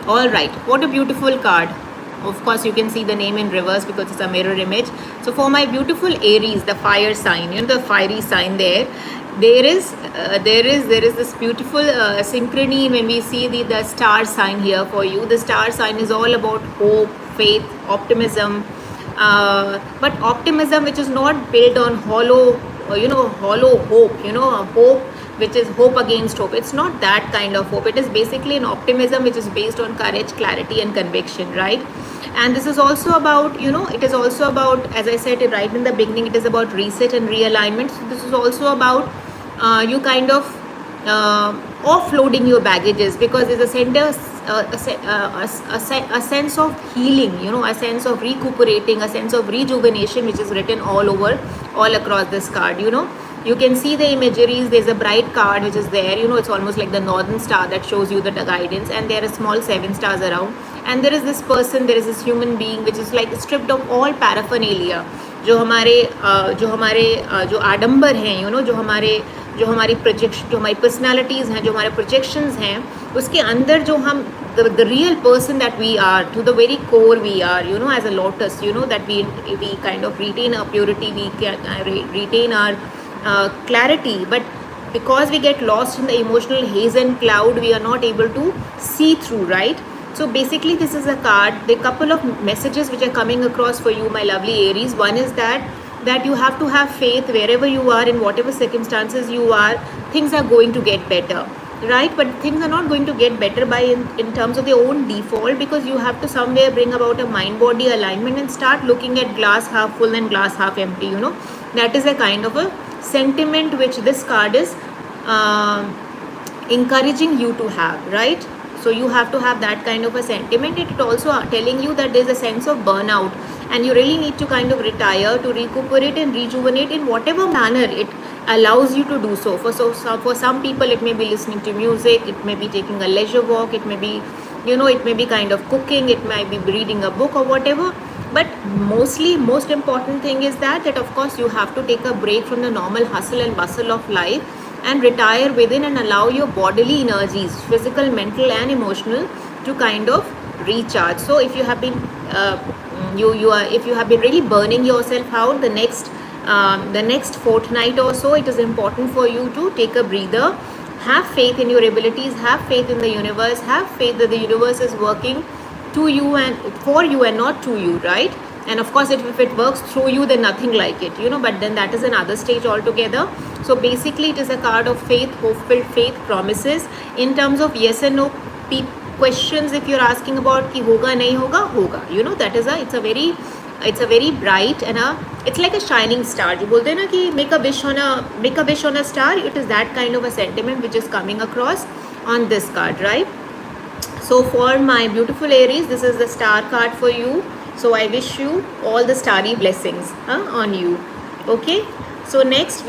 All right, what a beautiful card. Of course, you can see the name in reverse because it's a mirror image. So for my beautiful Aries, the fire sign, the fiery sign there is this beautiful synchrony when we see the star sign here for you. The star sign is all about hope, faith, optimism, but optimism which is not built on hollow hope, a hope which is hope against hope. It's not that kind of hope. It is basically an optimism which is based on courage, clarity, and conviction, right? And this is also about, it is also about, as I said right in the beginning, it is about reset and realignment. So this is also about you kind of offloading your baggages, because there's a center, a sense of healing, a sense of recuperating, a sense of rejuvenation, which is written all across this card. You can see the imageries. There's a bright card which is there, it's almost like the northern star that shows you the guidance, and there are small 7 stars around, and there is this person, there is this human being which is like stripped of all paraphernalia, जो आडंबर हैं, जो हमारी projection, जो हमारी personalities हैं, जो हमारे projections हैं, उसके अंदर जो हम the real person that we are, to the very core we are, as a lotus, that we kind of retain our purity, we retain our clarity, but because we get lost in the emotional haze and cloud, we are not able to see through, right? So basically this is a card, the couple of messages which are coming across for you, my lovely Aries. One is that you have to have faith wherever you are, in whatever circumstances you are, things are going to get better, right? But things are not going to get better by in terms of their own default, because you have to somewhere bring about a mind body alignment and start looking at glass half full and glass half empty. That is a kind of a sentiment which this card is encouraging you to have, right? So you have to have that kind of a sentiment. It also telling you that there's a sense of burnout, and you really need to kind of retire to recuperate and rejuvenate in whatever manner it allows you to do so. For some people, it may be listening to music, it may be taking a leisure walk, it may be, it may be kind of cooking, it might be reading a book or whatever. But most important thing is that of course you have to take a break from the normal hustle and bustle of life and retire within and allow your bodily energies, physical, mental, and emotional, to kind of recharge. So if you have been if you have been really burning yourself out the next fortnight or so, it is important for you to take a breather, have faith in your abilities, have faith in the universe, have faith that the universe is working to you and for you and not to you, right? And of course if it works through you, then nothing like it, but then that is another stage altogether. So basically it is a card of faith, hope-filled faith, promises in terms of yes and no questions. If you're asking about ki hoga nahi hoga, that is it's a very bright and it's like a shining star. जो बोलते हैं ना कि make a wish on a star, it is that kind of a sentiment which is coming across on this card, right? So for my beautiful Aries, this is the star card for you. So I wish you all the starry blessings on you. Okay. So next